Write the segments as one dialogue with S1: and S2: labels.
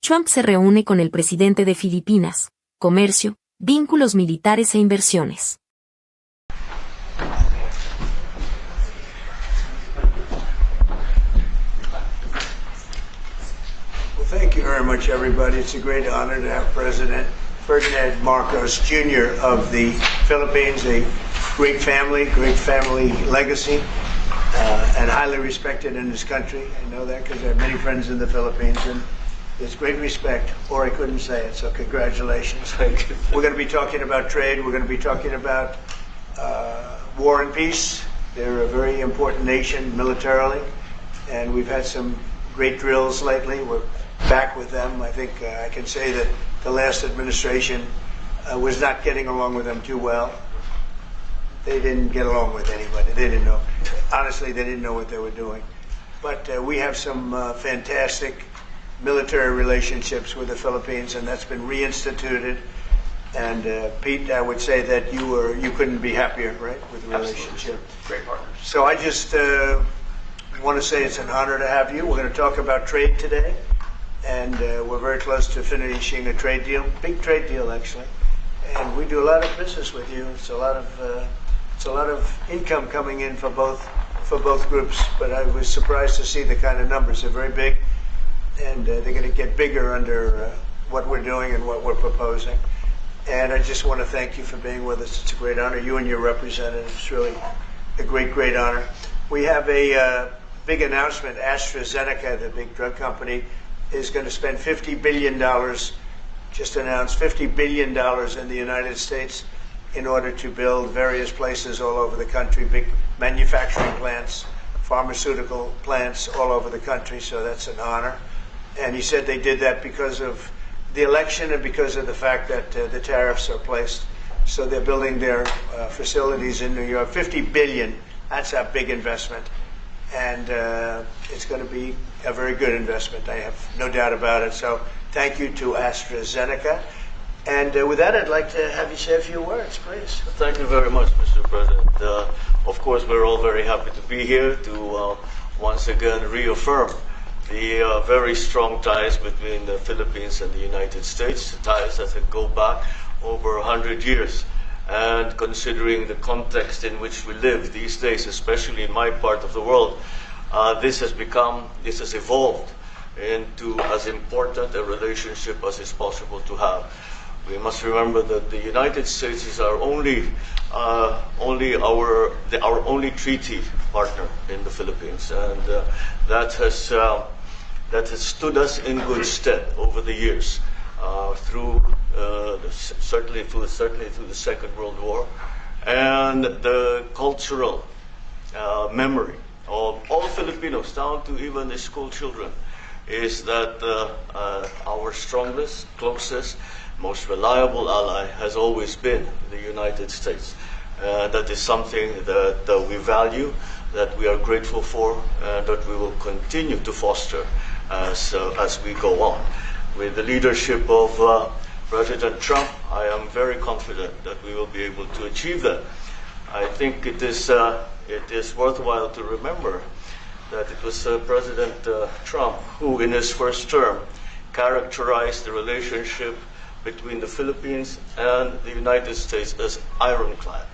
S1: Trump se reúne con el presidente de Filipinas, Comercio, Vínculos Militares e Inversiones.
S2: Well, thank you very much, everybody. It's a great honor to have President Ferdinand Marcos Jr. of the Philippines, a great family legacy, and highly respected in this country. I know that because I have many friends in the Philippines, and there's great respect, or I couldn't say it, so congratulations. We're going to be talking about trade. We're going to be talking about war and peace. They're a very important nation militarily, and we've had some great drills lately. We're back with them. I think I can say that the last administration was not getting along with them too well. They didn't get along with anybody. They didn't know. Honestly, they didn't know what they were doing. But we have some fantastic military relationships with the Philippines, and that's been reinstituted. And Pete, I would say that you couldn't be happier, right, with the relationship.
S3: Absolutely. Great partners.
S2: So I just want to say it's an honor to have you. We're going to talk about trade today, and we're very close to finishing a trade deal, big trade deal actually. And we do a lot of business with you. It's a lot of income coming in for both groups. But I was surprised to see the kind of numbers. They're very big, and they're going to get bigger under what we're doing and what we're proposing. And I just want to thank you for being with us. It's a great honor. You and your representatives. It's really a great honor. We have a big announcement. AstraZeneca, the big drug company, is going to spend $50 billion, just announced $50 billion in the United States in order to build various places all over the country, big manufacturing plants, pharmaceutical plants all over the country, so that's an honor. And he said they did that because of the election and because of the fact that the tariffs are placed. So they're building their facilities in New York. $50 billion, that's a big investment. And it's going to be a very good investment. I have no doubt about it. So thank you to AstraZeneca. And with that, I'd like to have you say a few words, please.
S3: Thank you very much, Mr. President. Of course, we're all very happy to be here to once again reaffirm the very strong ties between the Philippines and the United States, ties that go back over 100 years. And considering the context in which we live these days, especially in my part of the world, this has evolved into as important a relationship as is possible to have. We must remember that the United States is our only treaty partner in the Philippines, and that has stood us in good stead over the years, certainly through the Second World War, and the cultural memory of all Filipinos, down to even the school children, is that our strongest, closest, most reliable ally has always been the United States. That is something that we value, that we are grateful for, and that we will continue to foster as we go on. With the leadership of President Trump, I am very confident that we will be able to achieve that. I think it is worthwhile to remember that it was President Trump who, in his first term, characterized the relationship between the Philippines and the United States as ironclad.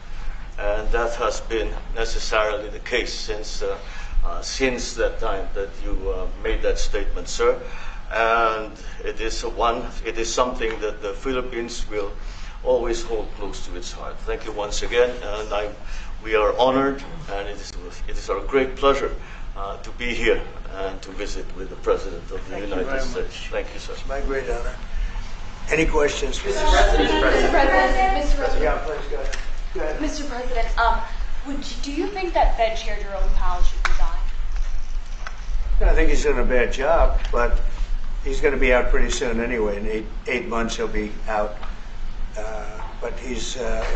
S3: And that has been necessarily the case since that time that you made that statement, sir. And it is something that the Philippines will always hold close to its heart. Thank you once again, and we are honored, and it is our great pleasure to be here and to visit with the President of the United States. Thank you, sir.
S2: It's my great honor. Any questions?
S4: Mr. President,
S2: Yeah, please, go ahead.
S4: Mr. President, do you think that Fed Chair Jerome Powell should resign?
S2: I think he's doing a bad job, but he's going to be out pretty soon anyway. In eight months, he'll be out. But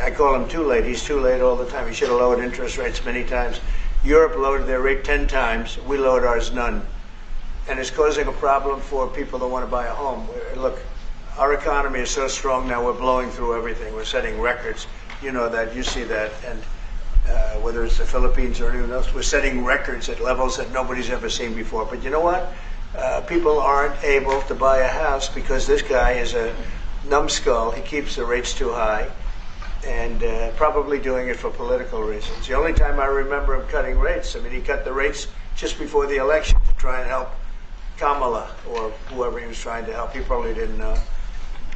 S2: I call him too late. He's too late all the time. He should have lowered interest rates many times. Europe lowered their rate 10 times. We lowered ours none. And it's causing a problem for people that want to buy a home. Look, our economy is so strong now, we're blowing through everything. We're setting records. You know that, you see that. And whether it's the Philippines or anyone else, we're setting records at levels that nobody's ever seen before. But you know what? people aren't able to buy a house because this guy is a numbskull. He keeps the rates too high, and probably doing it for political reasons. The only time I remember him cutting rates, I mean, he cut the rates just before the election to try and help Kamala or whoever he was trying to help. He probably didn't know.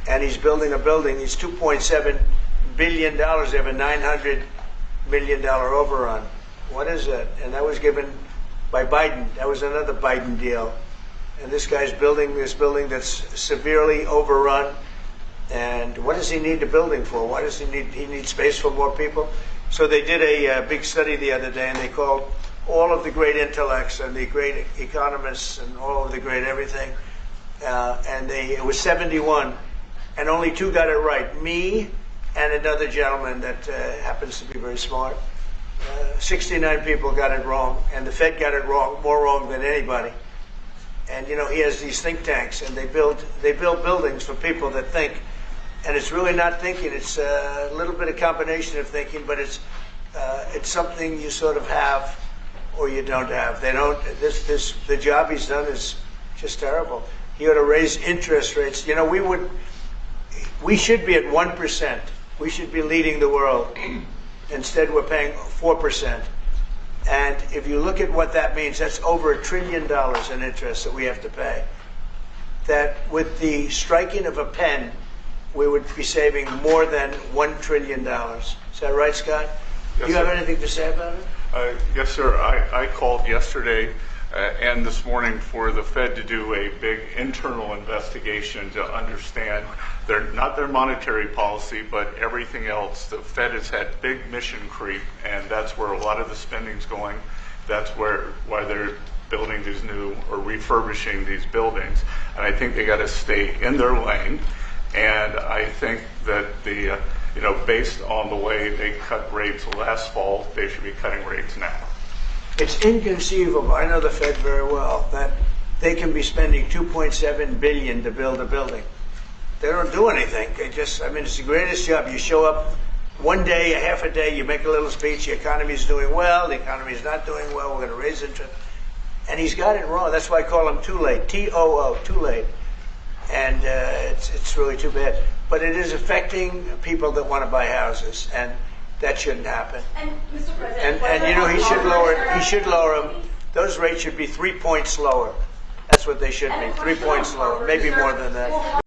S2: And he's building a building. He's $2.7 billion. They have a $900 million overrun. What is that? And that was given by Biden. That was another Biden deal. And this guy's building this building that's severely overrun. And what does he need the building for? Why does he need space for more people? So they did a big study the other day, and they called all of the great intellects and the great economists and all of the great everything. And it was 71, and only 2 got it right. Me and another gentleman that happens to be very smart. 69 people got it wrong, and the Fed got it wrong, more wrong than anybody. And you know, he has these think tanks, and they build buildings for people that think. And it's really not thinking. It's a little bit of combination of thinking, but it's something you sort of have or you don't have. They don't. The job he's done is just terrible. He ought to raise interest rates. You know, we should be at 1%. We should be leading the world. Instead, we're paying 4%. And if you look at what that means, that's over $1 trillion in interest that we have to pay. That with the striking of a pen, we would be saving more than $1 trillion. Is that right, Scott?
S5: Yes,
S2: Do you have
S5: sir.
S2: anything to say about it?
S5: Yes, sir. I called yesterday and this morning for the Fed to do a big internal investigation to understand not their monetary policy, but everything else. The Fed has had big mission creep, and that's where a lot of the spending's going. That's why they're building these new or refurbishing these buildings. And I think they got to stay in their lane. And I think that based on the way they cut rates last fall, they should be cutting rates now.
S2: It's inconceivable. I know the Fed very well, that they can be spending $2.7 billion to build a building. They don't do anything. It's the greatest job. You show up one day, a half a day, you make a little speech, the economy's doing well, the economy's not doing well, we're going to raise interest. And he's got it wrong. That's why I call him too late, T-O-O, too late. And it's really too bad. But it is affecting people that want to buy houses, and that shouldn't happen.
S4: And Mr. President,
S2: And you know, he should lower them. Those rates should be 3 points lower. That's what they should be, 3 points lower, maybe more than that.